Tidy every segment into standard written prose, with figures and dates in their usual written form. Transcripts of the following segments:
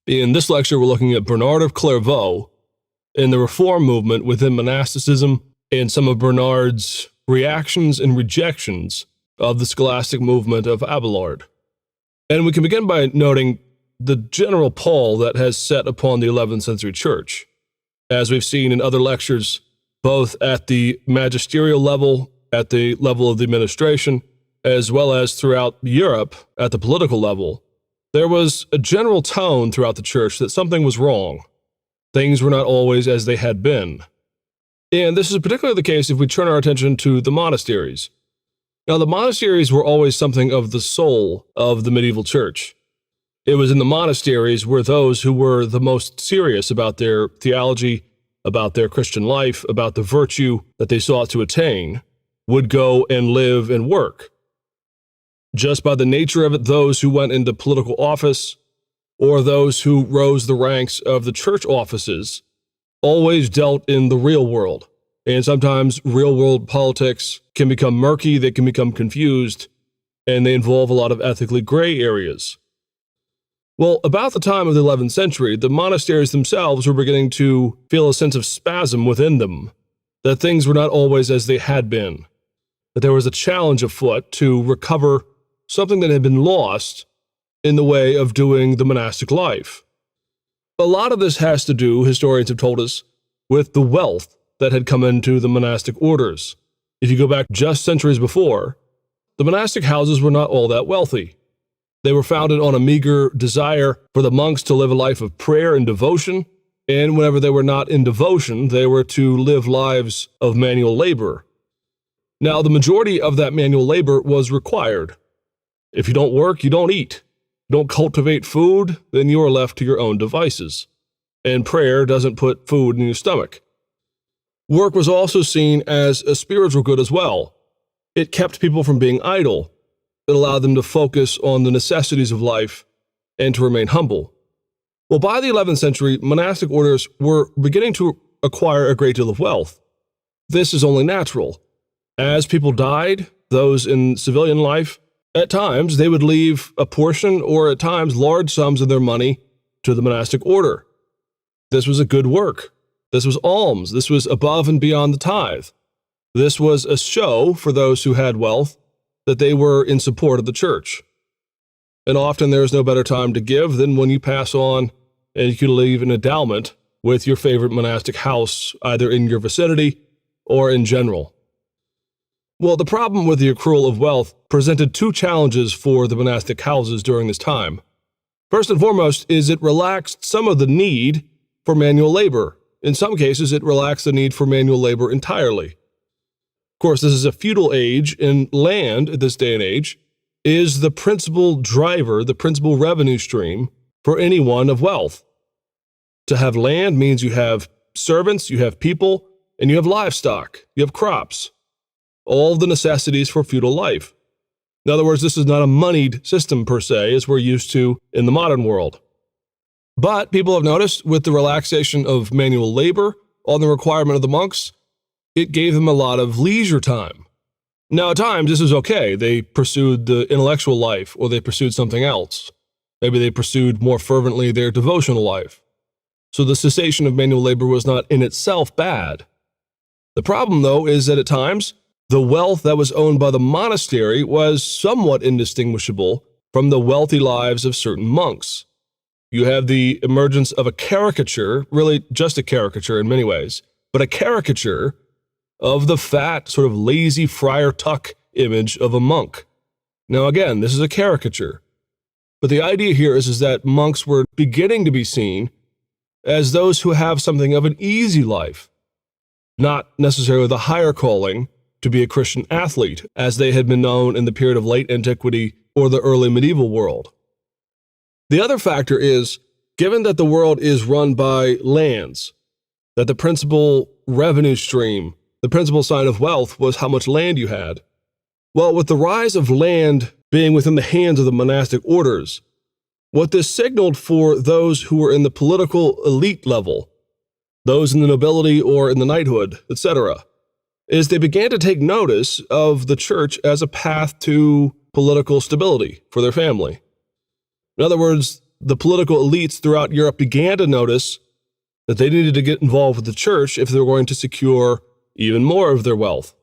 In this lecture, we're looking at Bernard of Clairvaux and the reform movement within monasticism and some of Bernard's reactions and rejections of the scholastic movement of Abelard. And we can begin by noting the general pall that has set upon the 11th century church. As we've seen in other lectures, both at the magisterial level, at the level of the administration, as well as throughout Europe at the political level, there was a general tone throughout the church that something was wrong. Things were not always as they had been. And this is particularly the case if we turn our attention to the monasteries. Now, the monasteries were always something of the soul of the medieval church. It was in the monasteries where those who were the most serious about their theology, about their Christian life, about the virtue that they sought to attain, would go and live and work. Just by the nature of it, those who went into political office or those who rose the ranks of the church offices always dealt in the real world. And sometimes real world politics can become murky, they can become confused, and they involve a lot of ethically gray areas. Well, about the time of the 11th century, the monasteries themselves were beginning to feel a sense of spasm within them, that things were not always as they had been, that there was a challenge afoot to recover something that had been lost in the way of doing the monastic life. A lot of this has to do, historians have told us, with the wealth that had come into the monastic orders. If you go back just centuries before, the monastic houses were not all that wealthy. They were founded on a meager desire for the monks to live a life of prayer and devotion, and whenever they were not in devotion, they were to live lives of manual labor. Now, the majority of that manual labor was required. If you don't work, you don't eat. You don't cultivate food, then you are left to your own devices. And prayer doesn't put food in your stomach. Work was also seen as a spiritual good as well. It kept people from being idle. It allowed them to focus on the necessities of life and to remain humble. Well, by the 11th century, monastic orders were beginning to acquire a great deal of wealth. This is only natural. As people died, those in civilian life, at times they would leave a portion or at times large sums of their money to the monastic order. This was a good work. This was alms. This was above and beyond the tithe. This was a show for those who had wealth that they were in support of the church. And often there is no better time to give than when you pass on and you can leave an endowment with your favorite monastic house, either in your vicinity or in general. Well, the problem with the accrual of wealth presented two challenges for the monastic houses during this time. First and foremost is it relaxed some of the need for manual labor. In some cases, it relaxed the need for manual labor entirely. Of course, this is a feudal age, and land at this day and age is the principal driver, the principal revenue stream for anyone of wealth. To have land means you have servants, you have people, and you have livestock, you have crops, all of the necessities for feudal life. In other words, this is not a moneyed system per se, as we're used to in the modern world. But people have noticed with the relaxation of manual labor on the requirement of the monks, it gave them a lot of leisure time. Now, at times, this is okay. They pursued the intellectual life, or they pursued something else. Maybe they pursued more fervently their devotional life. So the cessation of manual labor was not in itself bad. The problem, though, is that at times, the wealth that was owned by the monastery was somewhat indistinguishable from the wealthy lives of certain monks. You have the emergence of a caricature, really just a caricature in many ways, but a caricature of the fat, sort of lazy Friar Tuck image of a monk. Now again, this is a caricature, but the idea here is that monks were beginning to be seen as those who have something of an easy life, not necessarily the higher calling to be a Christian athlete, as they had been known in the period of late antiquity or the early medieval world. The other factor is, given that the world is run by lands, that the principal revenue stream, the principal sign of wealth was how much land you had. Well, with the rise of land being within the hands of the monastic orders, what this signaled for those who were in the political elite level, those in the nobility or in the knighthood, etc., is they began to take notice of the church as a path to political stability for their family. In other words, the political elites throughout Europe began to notice that they needed to get involved with the church if they were going to secure even more of their wealth.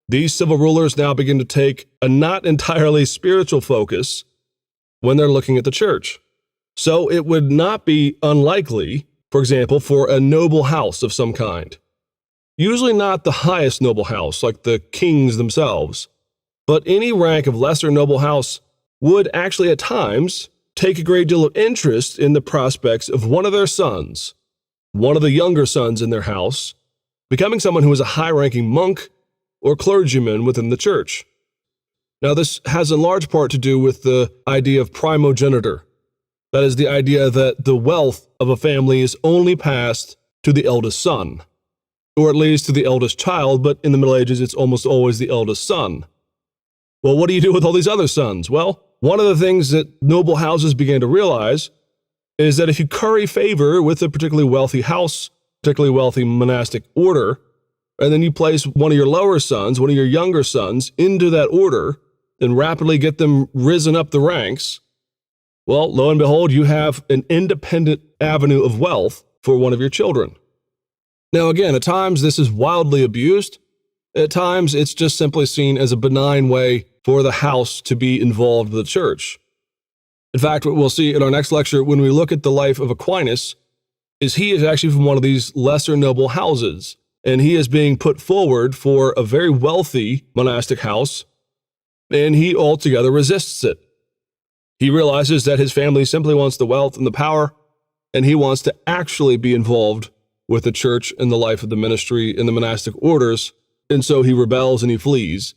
These civil rulers now begin to take a not entirely spiritual focus when they're looking at the church. So it would not be unlikely, for example, for a noble house of some kind. Usually not the highest noble house, like the kings themselves, but any rank of lesser noble house would actually at times take a great deal of interest in the prospects of one of their sons, one of the younger sons in their house, becoming someone who is a high-ranking monk or clergyman within the church. Now, this has in large part to do with the idea of primogeniture. That is the idea that the wealth of a family is only passed to the eldest son, or at least to the eldest child, but in the Middle Ages, it's almost always the eldest son. Well, what do you do with all these other sons? Well, one of the things that noble houses began to realize is that if you curry favor with a particularly wealthy house, particularly wealthy monastic order, and then you place one of your lower sons, one of your younger sons, into that order and rapidly get them risen up the ranks, well, lo and behold, you have an independent avenue of wealth for one of your children. Now, again, at times this is wildly abused. At times it's just simply seen as a benign way for the house to be involved with the church. In fact, what we'll see in our next lecture when we look at the life of Aquinas is he is actually from one of these lesser noble houses, and he is being put forward for a very wealthy monastic house, and he altogether resists it. He realizes that his family simply wants the wealth and the power, and he wants to actually be involved with the church and the life of the ministry and the monastic orders, and so he rebels and he flees,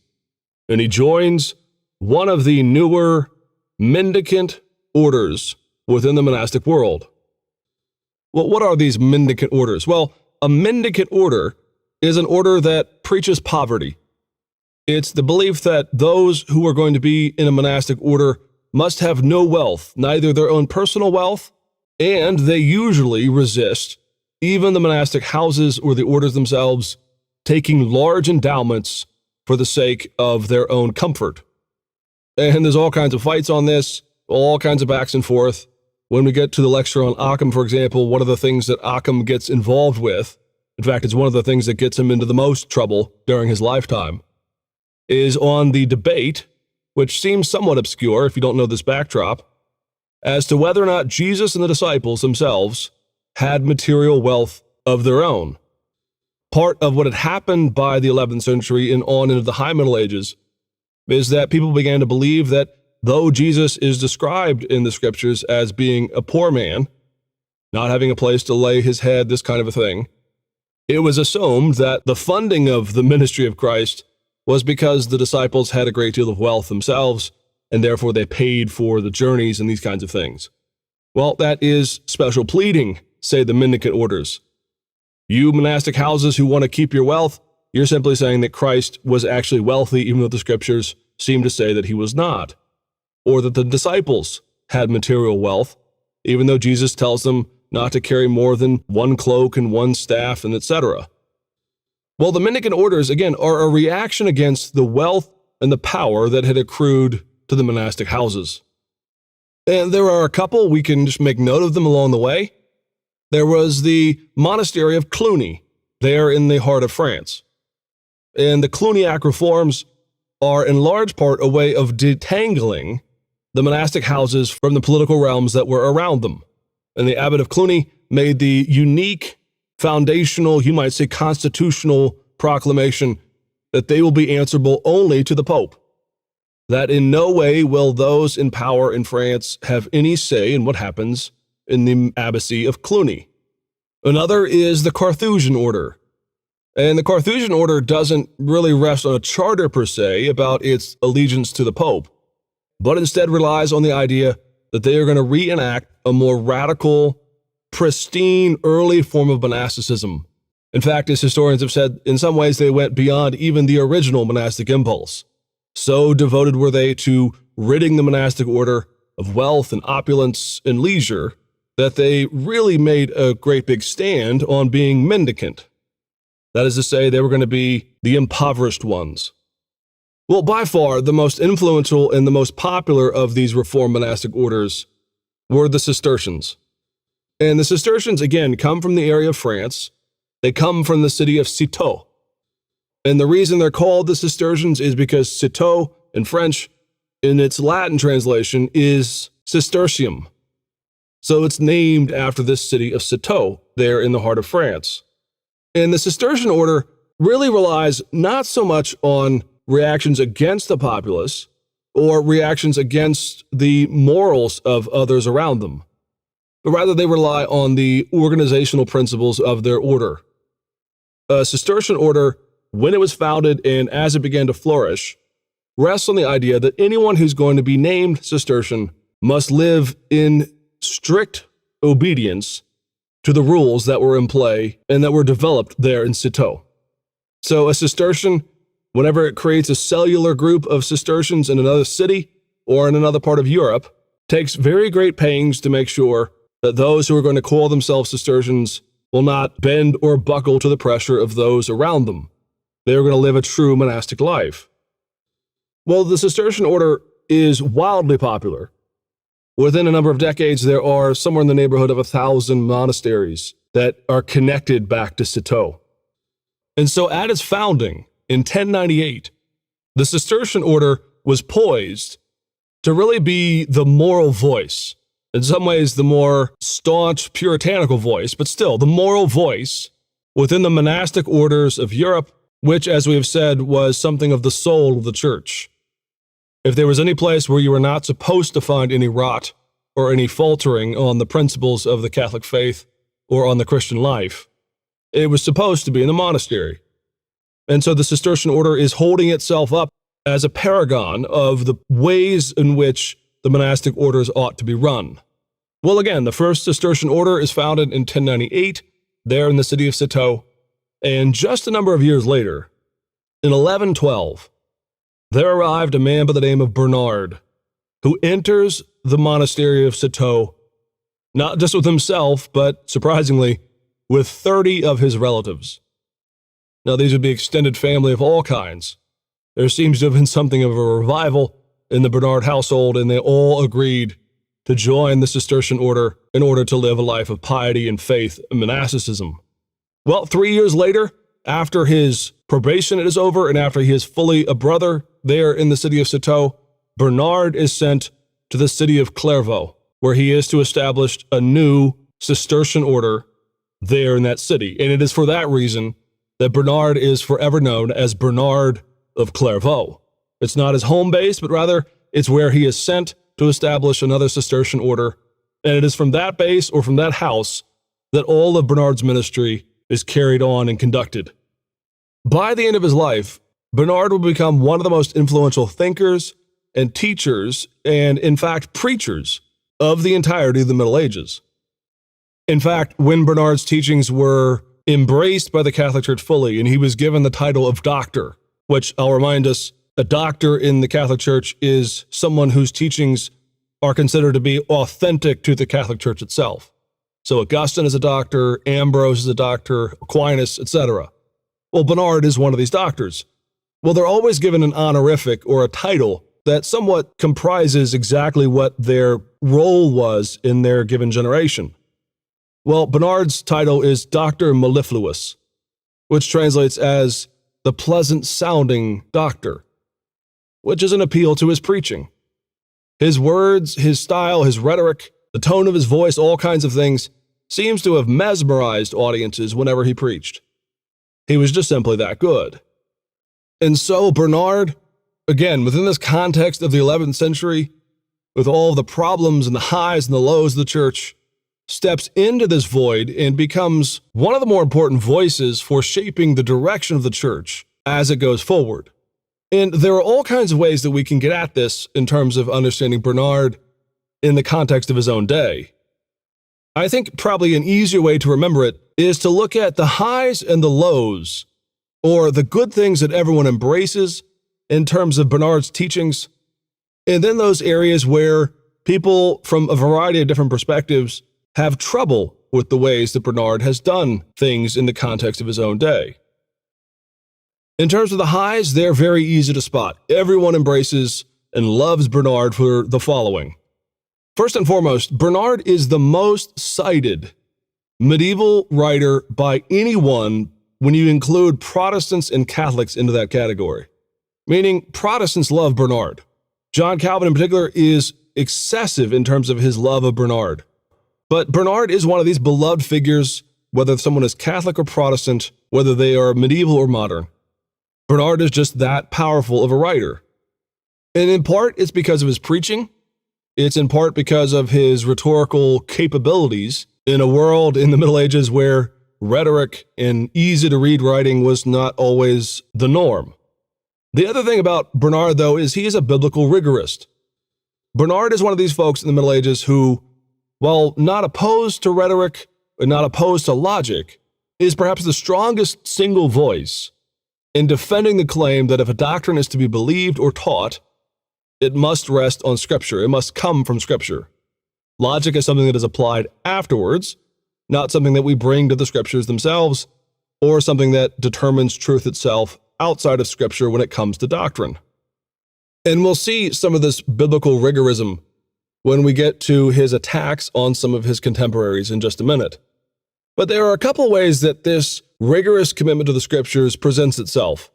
and he joins one of the newer mendicant orders within the monastic world. Well, what are these mendicant orders? Well, a mendicant order is an order that preaches poverty. It's the belief that those who are going to be in a monastic order must have no wealth, neither their own personal wealth, and they usually resist even the monastic houses or the orders themselves taking large endowments for the sake of their own comfort. And there's all kinds of fights on this, all kinds of backs and forth. When we get to the lecture on Occam, for example, one of the things that Occam gets involved with, in fact, it's one of the things that gets him into the most trouble during his lifetime, is on the debate, which seems somewhat obscure if you don't know this backdrop, as to whether or not Jesus and the disciples themselves had material wealth of their own. Part of what had happened by the 11th century and on into the High Middle Ages is that people began to believe that though Jesus is described in the scriptures as being a poor man, not having a place to lay his head, this kind of a thing, it was assumed that the funding of the ministry of Christ was because the disciples had a great deal of wealth themselves, and therefore they paid for the journeys and these kinds of things. Well, that is special pleading, say the mendicant orders. You monastic houses who want to keep your wealth, you're simply saying that Christ was actually wealthy, even though the scriptures seem to say that he was not. Or that the disciples had material wealth, even though Jesus tells them not to carry more than one cloak and one staff, and etc. Well, the mendicant orders, again, are a reaction against the wealth and the power that had accrued to the monastic houses. And there are a couple, we can just make note of them along the way. There was the monastery of Cluny, there in the heart of France. And the Cluniac reforms are in large part a way of detangling the monastic houses from the political realms that were around them. And the abbot of Cluny made the unique, foundational, you might say constitutional proclamation that they will be answerable only to the Pope. That in no way will those in power in France have any say in what happens in the abbacy of Cluny. Another is the Carthusian order. And the Carthusian order doesn't really rest on a charter per se about its allegiance to the Pope, but instead relies on the idea that they are going to reenact a more radical, pristine, early form of monasticism. In fact, as historians have said, in some ways they went beyond even the original monastic impulse. So devoted were they to ridding the monastic order of wealth and opulence and leisure that they really made a great big stand on being mendicant. That is to say, they were going to be the impoverished ones. Well, by far, the most influential and the most popular of these reformed monastic orders were the Cistercians. And the Cistercians, again, come from the area of France. They come from the city of Citeaux. And the reason they're called the Cistercians is because Citeaux in French, in its Latin translation, is Cistercium. So it's named after this city of Citeaux, there in the heart of France. And the Cistercian order really relies not so much on reactions against the populace or reactions against the morals of others around them, but rather they rely on the organizational principles of their order. A Cistercian order, when it was founded and as it began to flourish, rests on the idea that anyone who's going to be named Cistercian must live in strict obedience to the rules that were in play and that were developed there in Citeaux. So a Cistercian, whenever it creates a cellular group of Cistercians in another city or in another part of Europe, takes very great pains to make sure that those who are going to call themselves Cistercians will not bend or buckle to the pressure of those around them. They are going to live a true monastic life. Well, the Cistercian order is wildly popular. Within a number of decades, there are somewhere in the neighborhood of 1,000 monasteries that are connected back to Citeaux. And so at its founding in 1098, the Cistercian order was poised to really be the moral voice, in some ways the more staunch puritanical voice, but still the moral voice within the monastic orders of Europe, which, as we have said, was something of the soul of the church. If there was any place where you were not supposed to find any rot or any faltering on the principles of the Catholic faith or on the Christian life, it was supposed to be in the monastery. And so the Cistercian order is holding itself up as a paragon of the ways in which the monastic orders ought to be run. Well, again, the first Cistercian order is founded in 1098, there in the city of Citeaux, and just a number of years later, in 1112, there arrived a man by the name of Bernard, who enters the monastery of Citeaux, not just with himself, but, surprisingly, with 30 of his relatives. Now, these would be extended family of all kinds. There seems to have been something of a revival in the Bernard household, and they all agreed to join the Cistercian order in order to live a life of piety and faith and monasticism. Well, 3 years later, after his probation is over and after he is fully a brother there in the city of Citeaux, Bernard is sent to the city of Clairvaux, where he is to establish a new Cistercian order there in that city. And it is for that reason that Bernard is forever known as Bernard of Clairvaux. It's not his home base, but rather it's where he is sent to establish another Cistercian order. And it is from that base or from that house that all of Bernard's ministry is carried on and conducted. By the end of his life, Bernard will become one of the most influential thinkers and teachers and, in fact, preachers of the entirety of the Middle Ages. In fact, when Bernard's teachings were embraced by the Catholic Church fully, and he was given the title of doctor, which I'll remind us, a doctor in the Catholic Church is someone whose teachings are considered to be authentic to the Catholic Church itself. So Augustine is a doctor, Ambrose is a doctor, Aquinas, etc. Well, Bernard is one of these doctors. Well, they're always given an honorific or a title that somewhat comprises exactly what their role was in their given generation. Well, Bernard's title is Doctor Mellifluous, which translates as the pleasant-sounding doctor, which is an appeal to his preaching. His words, his style, his rhetoric, the tone of his voice, all kinds of things, seems to have mesmerized audiences whenever he preached. He was just simply that good. And so Bernard, again, within this context of the 11th century, with all the problems and the highs and the lows of the church, steps into this void and becomes one of the more important voices for shaping the direction of the church as it goes forward. And there are all kinds of ways that we can get at this in terms of understanding Bernard in the context of his own day. I think probably an easier way to remember it is to look at the highs and the lows, or the good things that everyone embraces in terms of Bernard's teachings, and then those areas where people from a variety of different perspectives have trouble with the ways that Bernard has done things in the context of his own day. In terms of the highs, they're very easy to spot. Everyone embraces and loves Bernard for the following. First and foremost, Bernard is the most cited medieval writer by anyone when you include Protestants and Catholics into that category. Meaning, Protestants love Bernard. John Calvin in particular is excessive in terms of his love of Bernard. But Bernard is one of these beloved figures, whether someone is Catholic or Protestant, whether they are medieval or modern. Bernard is just that powerful of a writer. And in part, it's because of his preaching. It's in part because of his rhetorical capabilities in a world in the Middle Ages where rhetoric and easy-to-read writing was not always the norm. The other thing about Bernard, though, is he is a biblical rigorist. Bernard is one of these folks in the Middle Ages who, while not opposed to rhetoric and not opposed to logic, is perhaps the strongest single voice in defending the claim that if a doctrine is to be believed or taught, it must rest on Scripture. It must come from Scripture. Logic is something that is applied afterwards, not something that we bring to the Scriptures themselves, or something that determines truth itself outside of Scripture when it comes to doctrine. And we'll see some of this biblical rigorism when we get to his attacks on some of his contemporaries in just a minute. But there are a couple ways that this rigorous commitment to the Scriptures presents itself.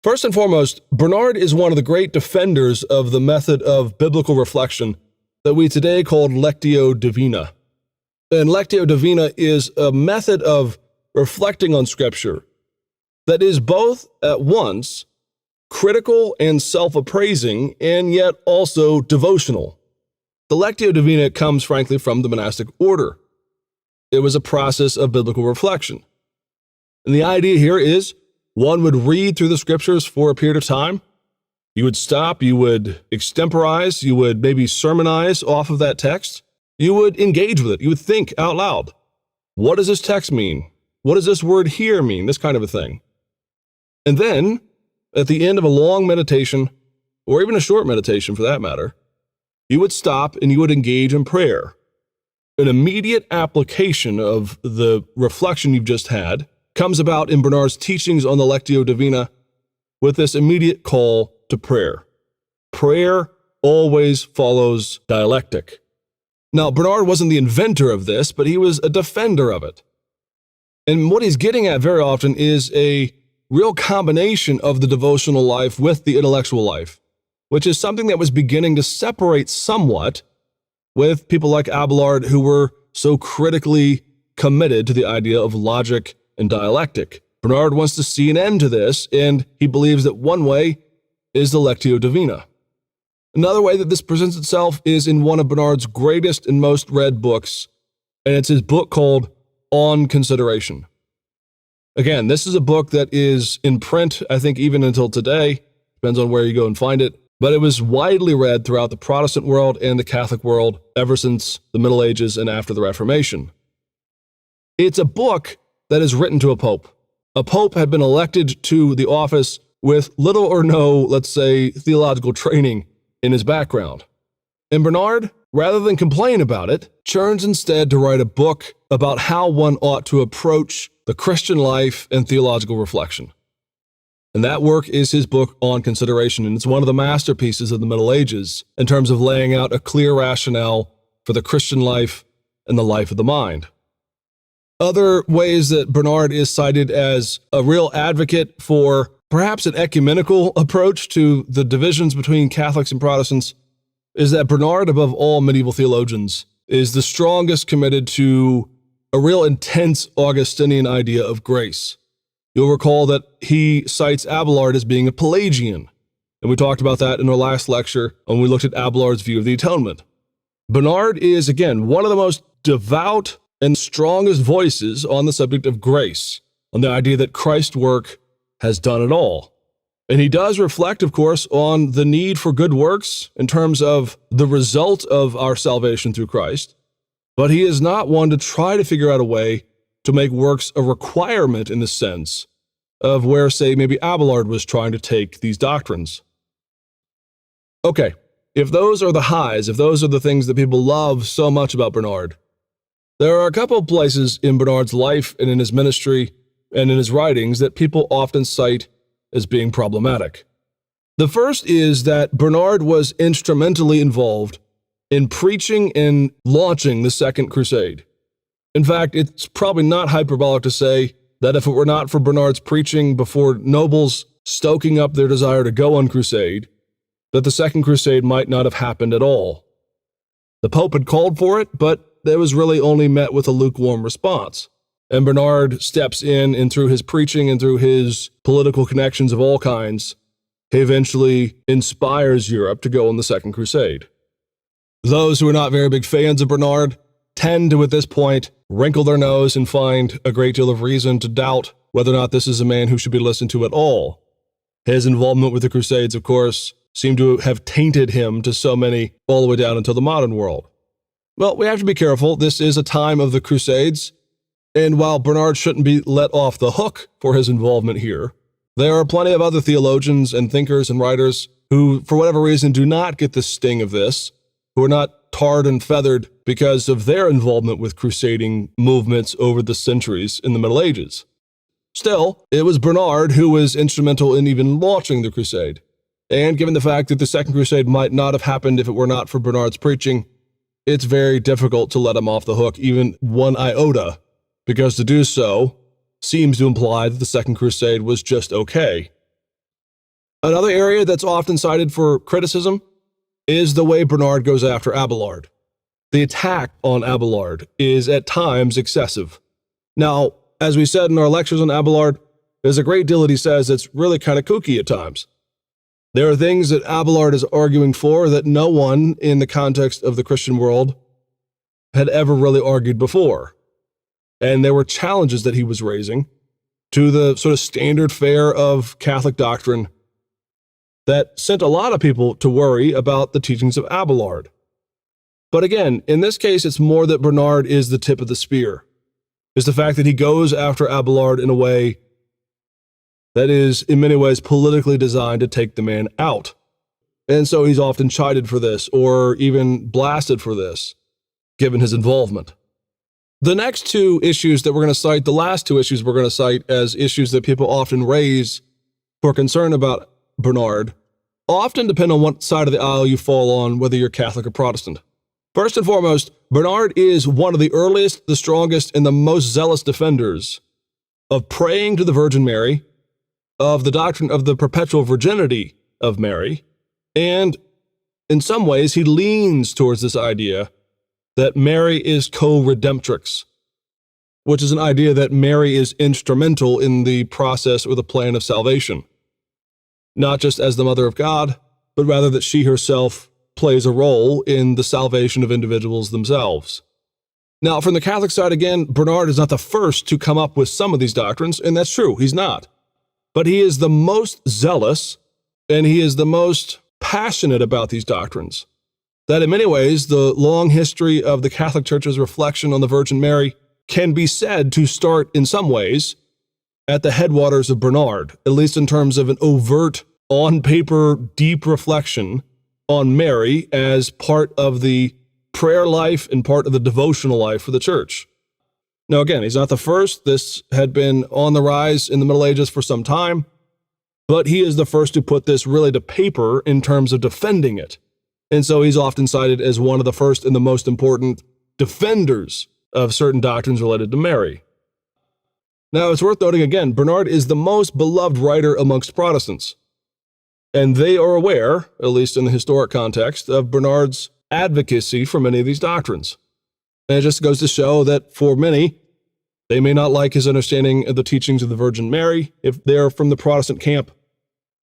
First and foremost, Bernard is one of the great defenders of the method of biblical reflection that we today call Lectio Divina. And Lectio Divina is a method of reflecting on Scripture that is both at once critical and self-appraising, and yet also devotional. The Lectio Divina comes, frankly, from the monastic order. It was a process of biblical reflection. And the idea here is one would read through the Scriptures for a period of time. You would stop, you would extemporize, you would maybe sermonize off of that text. You would engage with it. You would think out loud. What does this text mean? What does this word here mean? This kind of a thing. And then, at the end of a long meditation, or even a short meditation for that matter, you would stop and you would engage in prayer. An immediate application of the reflection you've just had comes about in Bernard's teachings on the Lectio Divina with this immediate call to prayer. Prayer always follows dialectic. Now, Bernard wasn't the inventor of this, but he was a defender of it. And what he's getting at very often is a real combination of the devotional life with the intellectual life, which is something that was beginning to separate somewhat with people like Abelard, who were so critically committed to the idea of logic and dialectic. Bernard wants to see an end to this, and he believes that one way is the Lectio Divina. Another way that this presents itself is in one of Bernard's greatest and most read books, and it's his book called On Consideration. Again, this is a book that is in print, I think, even until today. Depends on where you go and find it. But it was widely read throughout the Protestant world and the Catholic world ever since the Middle Ages and after the Reformation. It's a book that is written to a pope. A pope had been elected to the office with little or no, let's say, theological training in his background. And Bernard, rather than complain about it, turns instead to write a book about how one ought to approach the Christian life and theological reflection. And that work is his book On Consideration, and it's one of the masterpieces of the Middle Ages in terms of laying out a clear rationale for the Christian life and the life of the mind. Other ways that Bernard is cited as a real advocate for perhaps an ecumenical approach to the divisions between Catholics and Protestants is that Bernard, above all medieval theologians, is the strongest committed to a real intense Augustinian idea of grace. You'll recall that he cites Abelard as being a Pelagian, and we talked about that in our last lecture when we looked at Abelard's view of the atonement. Bernard is, again, one of the most devout and strongest voices on the subject of grace, on the idea that Christ's work has done it all. And he does reflect, of course, on the need for good works in terms of the result of our salvation through Christ, but he is not one to try to figure out a way to make works a requirement in the sense of where, say, maybe Abelard was trying to take these doctrines. Okay, if those are the highs, if those are the things that people love so much about Bernard, there are a couple of places in Bernard's life and in his ministry and in his writings that people often cite as being problematic. The first is that Bernard was instrumentally involved in preaching and launching the Second Crusade. In fact, it's probably not hyperbolic to say that if it were not for Bernard's preaching before nobles stoking up their desire to go on crusade, that the Second Crusade might not have happened at all. The Pope had called for it, but it was really only met with a lukewarm response. And Bernard steps in, and through his preaching and through his political connections of all kinds, he eventually inspires Europe to go on the Second Crusade. Those who are not very big fans of Bernard tend to, at this point, wrinkle their nose and find a great deal of reason to doubt whether or not this is a man who should be listened to at all. His involvement with the Crusades, of course, seemed to have tainted him to so many all the way down into the modern world. Well, we have to be careful. This is a time of the Crusades, and while Bernard shouldn't be let off the hook for his involvement here, there are plenty of other theologians and thinkers and writers who, for whatever reason, do not get the sting of this, who are not tarred and feathered because of their involvement with crusading movements over the centuries in the Middle Ages. Still, it was Bernard who was instrumental in even launching the crusade. And given the fact that the Second Crusade might not have happened if it were not for Bernard's preaching, it's very difficult to let him off the hook even one iota, because to do so seems to imply that the Second Crusade was just okay. Another area that's often cited for criticism is the way Bernard goes after Abelard. The attack on Abelard is at times excessive. Now, as we said in our lectures on Abelard, there's a great deal that he says that's really kind of kooky at times. There are things that Abelard is arguing for that no one in the context of the Christian world had ever really argued before. And there were challenges that he was raising to the sort of standard fare of Catholic doctrine that sent a lot of people to worry about the teachings of Abelard. But again, in this case, it's more that Bernard is the tip of the spear. It's the fact that he goes after Abelard in a way that is, in many ways, politically designed to take the man out. And so he's often chided for this, or even blasted for this, given his involvement. The next two issues that we're going to cite, the last two issues we're going to cite as issues that people often raise for concern about Bernard, often depend on what side of the aisle you fall on, whether you're Catholic or Protestant. First and foremost, Bernard is one of the earliest, the strongest, and the most zealous defenders of praying to the Virgin Mary, of the doctrine of the perpetual virginity of Mary, and in some ways he leans towards this idea that Mary is co-redemptrix, which is an idea that Mary is instrumental in the process or the plan of salvation, not just as the Mother of God, but rather that she herself plays a role in the salvation of individuals themselves. Now, from the Catholic side, again, Bernard is not the first to come up with some of these doctrines, and that's true, he's not. But he is the most zealous, and he is the most passionate about these doctrines. That in many ways, the long history of the Catholic Church's reflection on the Virgin Mary can be said to start, in some ways, at the headwaters of Bernard, at least in terms of an overt, on-paper, deep reflection on Mary as part of the prayer life and part of the devotional life for the Church. Now, again, he's not the first. This had been on the rise in the Middle Ages for some time, but he is the first to put this really to paper in terms of defending it. And so he's often cited as one of the first and the most important defenders of certain doctrines related to Mary. Now, it's worth noting again, Bernard is the most beloved writer amongst Protestants. And they are aware, at least in the historic context, of Bernard's advocacy for many of these doctrines. And it just goes to show that for many, they may not like his understanding of the teachings of the Virgin Mary if they're from the Protestant camp,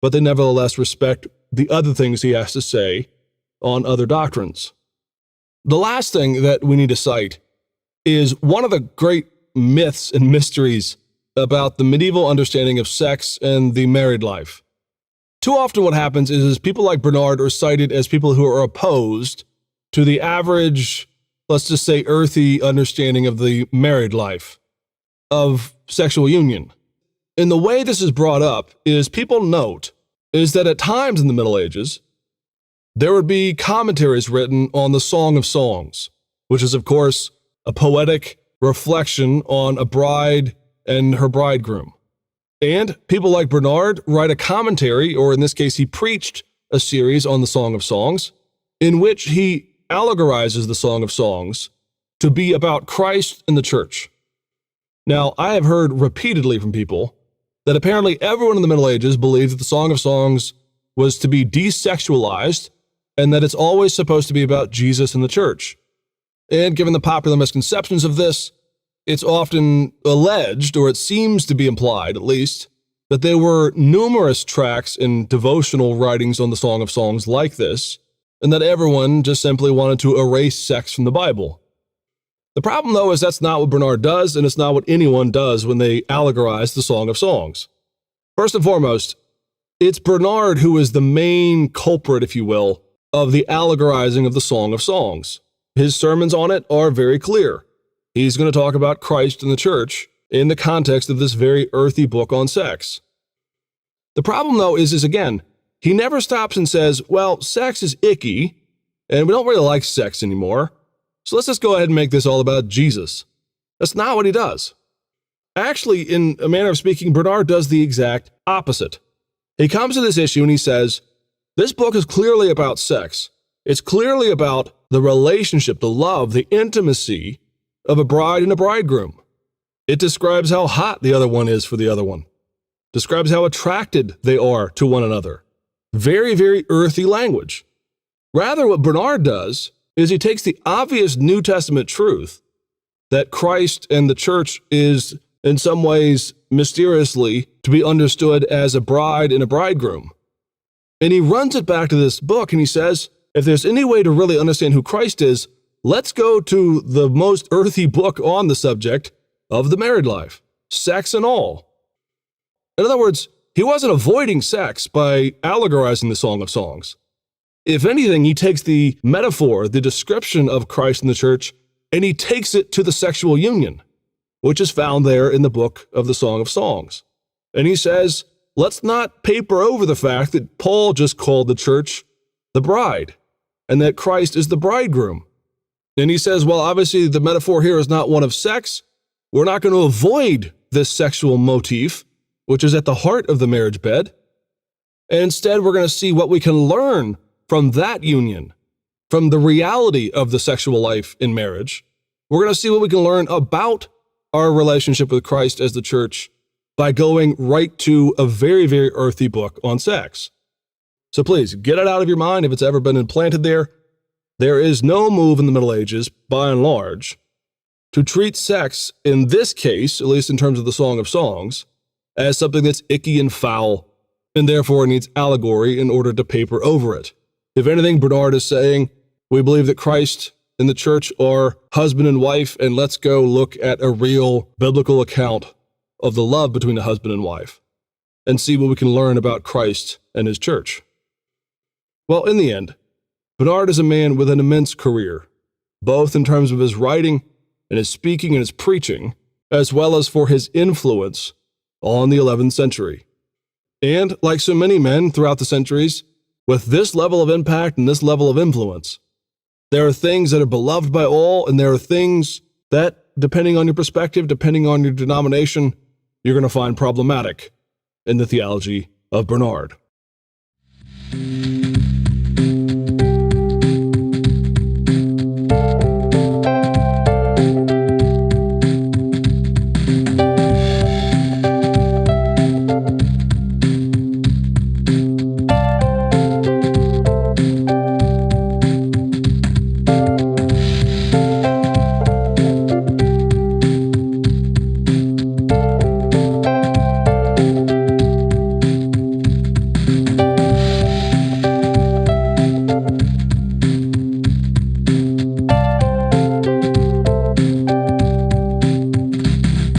but they nevertheless respect the other things he has to say on other doctrines. The last thing that we need to cite is one of the great myths and mysteries about the medieval understanding of sex and the married life. Too often what happens is people like Bernard are cited as people who are opposed to the average, let's just say, earthy understanding of the married life, of sexual union. And the way this is brought up is people note is that at times in the Middle Ages, there would be commentaries written on the Song of Songs, which is, of course, a poetic reflection on a bride and her bridegroom. And people like Bernard write a commentary, or in this case, he preached a series on the Song of Songs, in which he allegorizes the Song of Songs to be about Christ and the church. Now, I have heard repeatedly from people that apparently everyone in the Middle Ages believed that the Song of Songs was to be desexualized and that it's always supposed to be about Jesus and the church. And given the popular misconceptions of this, it's often alleged, or it seems to be implied at least, that there were numerous tracts and devotional writings on the Song of Songs like this, and that everyone just simply wanted to erase sex from the Bible. The problem, though, is that's not what Bernard does, and it's not what anyone does when they allegorize the Song of Songs. First and foremost, it's Bernard who is the main culprit, if you will, of the allegorizing of the Song of Songs. His sermons on it are very clear. He's going to talk about Christ and the church in the context of this very earthy book on sex. The problem, though, is again, he never stops and says, well, sex is icky, and we don't really like sex anymore, so let's just go ahead and make this all about Jesus. That's not what he does. Actually, in a manner of speaking, Bernard does the exact opposite. He comes to this issue and he says, this book is clearly about sex. It's clearly about the relationship, the love, the intimacy of a bride and a bridegroom. It describes how hot the other one is for the other one. Describes how attracted they are to one another. Very, very earthy language. Rather, what Bernard does is he takes the obvious New Testament truth that Christ and the church is, in some ways, mysteriously to be understood as a bride and a bridegroom. And he runs it back to this book and he says, if there's any way to really understand who Christ is, let's go to the most earthy book on the subject of the married life, sex and all. In other words, he wasn't avoiding sex by allegorizing the Song of Songs. If anything, he takes the metaphor, the description of Christ and the church, and he takes it to the sexual union, which is found there in the book of the Song of Songs. And he says, let's not paper over the fact that Paul just called the church the bride, and that Christ is the bridegroom. And he says, well, obviously the metaphor here is not one of sex. We're not going to avoid this sexual motif, which is at the heart of the marriage bed. And instead, we're going to see what we can learn from that union, from the reality of the sexual life in marriage. We're going to see what we can learn about our relationship with Christ as the church by going right to a very, very earthy book on sex. So please, get it out of your mind if it's ever been implanted there. There is no move in the Middle Ages, by and large, to treat sex, in this case, at least in terms of the Song of Songs, as something that's icky and foul, and therefore needs allegory in order to paper over it. If anything, Bernard is saying, we believe that Christ and the church are husband and wife, and let's go look at a real biblical account of the love between a husband and wife, and see what we can learn about Christ and his church. Well, in the end, Bernard is a man with an immense career, both in terms of his writing and his speaking and his preaching, as well as for his influence on the 11th century. And like so many men throughout the centuries, with this level of impact and this level of influence, there are things that are beloved by all, and there are things that, depending on your perspective, depending on your denomination, you're going to find problematic in the theology of Bernard.